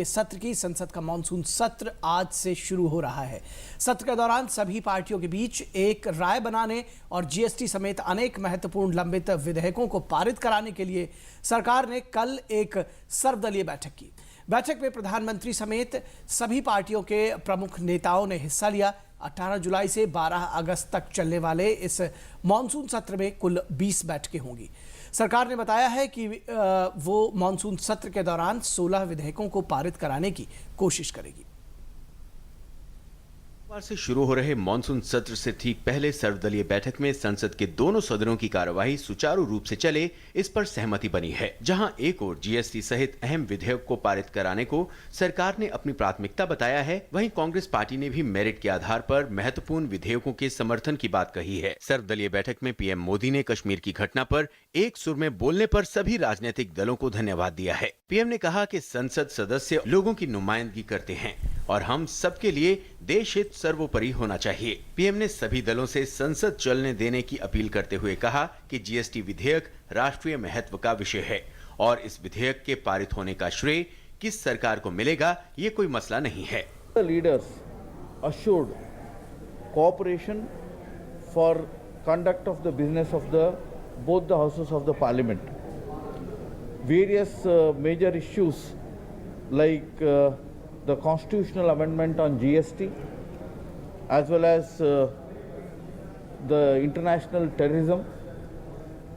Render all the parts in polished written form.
के सत्र की। संसद का मानसून सत्र आज से शुरू हो रहा है। सत्र के दौरान सभी पार्टियों के बीच एक राय बनाने और जीएसटी समेत अनेक महत्वपूर्ण लंबित विधेयकों को पारित कराने के लिए सरकार ने कल एक सर्वदलीय बैठक की। बैठक में प्रधानमंत्री समेत सभी पार्टियों के प्रमुख नेताओं ने हिस्सा लिया। 18 जुलाई से 12 अगस्त तक चलने वाले इस मानसून सत्र में कुल 20 बैठकें होंगी। सरकार ने बताया है कि वो मानसून सत्र के दौरान 16 विधेयकों को पारित कराने की कोशिश करेगी। सोमवार से शुरू हो रहे मानसून सत्र से ठीक पहले सर्वदलीय बैठक में संसद के दोनों सदनों की कार्यवाही सुचारू रूप से चले, इस पर सहमति बनी है। जहां एक ओर जीएसटी सहित अहम विधेयक को पारित कराने को सरकार ने अपनी प्राथमिकता बताया है, वहीं कांग्रेस पार्टी ने भी मेरिट के आधार पर महत्वपूर्ण विधेयकों के समर्थन की बात कही है। सर्वदलीय बैठक में पीएम मोदी ने कश्मीर की घटना पर एक सुर में बोलने पर सभी राजनीतिक दलों को धन्यवाद दिया है। पीएम ने कहा कि संसद सदस्य लोगों की नुमाइंदगी करते हैं और हम सबके लिए देश हित सर्वोपरि होना चाहिए। पीएम ने सभी दलों से संसद चलने देने की अपील करते हुए कहा कि जीएसटी विधेयक राष्ट्रीय महत्व का विषय है और इस विधेयक के पारित होने का श्रेय किस सरकार को मिलेगा, ये कोई मसला नहीं है। The leaders assured cooperation for conduct of the business of both the houses of the parliament. Various major issues like the constitutional amendment on GST, as well as the international terrorism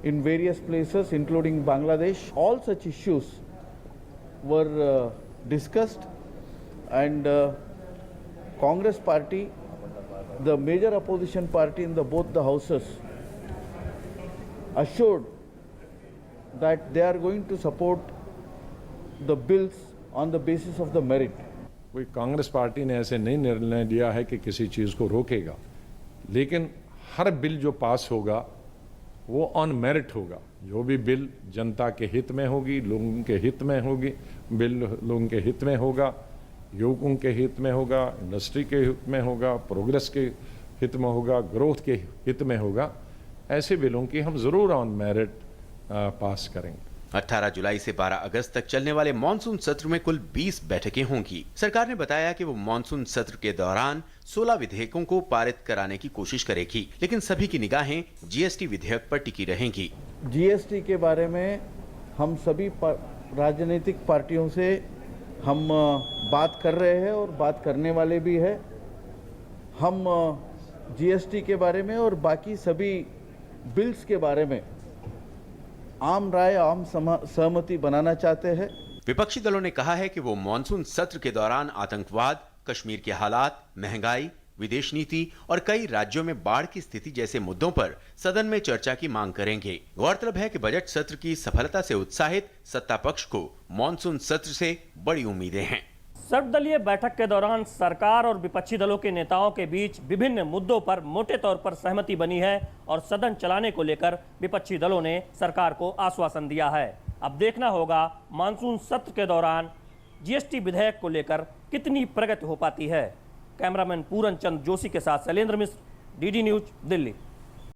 in various places, including Bangladesh. All such issues were discussed, and Congress party, the major opposition party in both the houses, assured that they are going to support the bills on the basis of the merit. कोई Congress party ने ऐसे नहीं निर्णय लिया है कि किसी चीज़ को रोकेगा, लेकिन हर बिल जो पास होगा वो ऑन मेरिट होगा। जो भी बिल जनता के हित में होगी, लोगों के हित में होगी, बिल लोगों के हित में होगा, युवकों के हित में होगा, इंडस्ट्री के हित में होगा, प्रोग्रेस के हित में होगा, ग्रोथ के हित में होगा, ऐसे बिलों की हम ज़रूर ऑन मेरिट पास करेंगे। 18 जुलाई से 12 अगस्त तक चलने वाले मानसून सत्र में कुल 20 बैठकें होंगी। सरकार ने बताया कि वो मानसून सत्र के दौरान 16 विधेयकों को पारित कराने की कोशिश करेगी, लेकिन सभी की निगाहें जीएसटी विधेयक पर टिकी रहेंगी। जीएसटी के बारे में हम सभी राजनीतिक पार्टियों से हम बात कर रहे हैं और बात करने वाले भी है। हम जीएसटी के बारे में और बाकी सभी बिल्स के बारे में आम राय, आम सहमति बनाना चाहते हैं। विपक्षी दलों ने कहा है कि वो मानसून सत्र के दौरान आतंकवाद, कश्मीर के हालात, महंगाई, विदेश नीति और कई राज्यों में बाढ़ की स्थिति जैसे मुद्दों पर सदन में चर्चा की मांग करेंगे। गौरतलब है कि बजट सत्र की सफलता से उत्साहित सत्ता पक्ष को मानसून सत्र से बड़ी उम्मीदें हैं। सर्वदलीय बैठक के दौरान सरकार और विपक्षी दलों के नेताओं के बीच विभिन्न मुद्दों पर मोटे तौर पर सहमति बनी है और सदन चलाने को लेकर विपक्षी दलों ने सरकार को आश्वासन दिया है। अब देखना होगा मानसून सत्र के दौरान जीएसटी विधेयक को लेकर कितनी प्रगति हो पाती है। कैमरामैन पूरन चंद जोशी के साथ शैलेंद्र मिश्र, डीडी न्यूज, दिल्ली।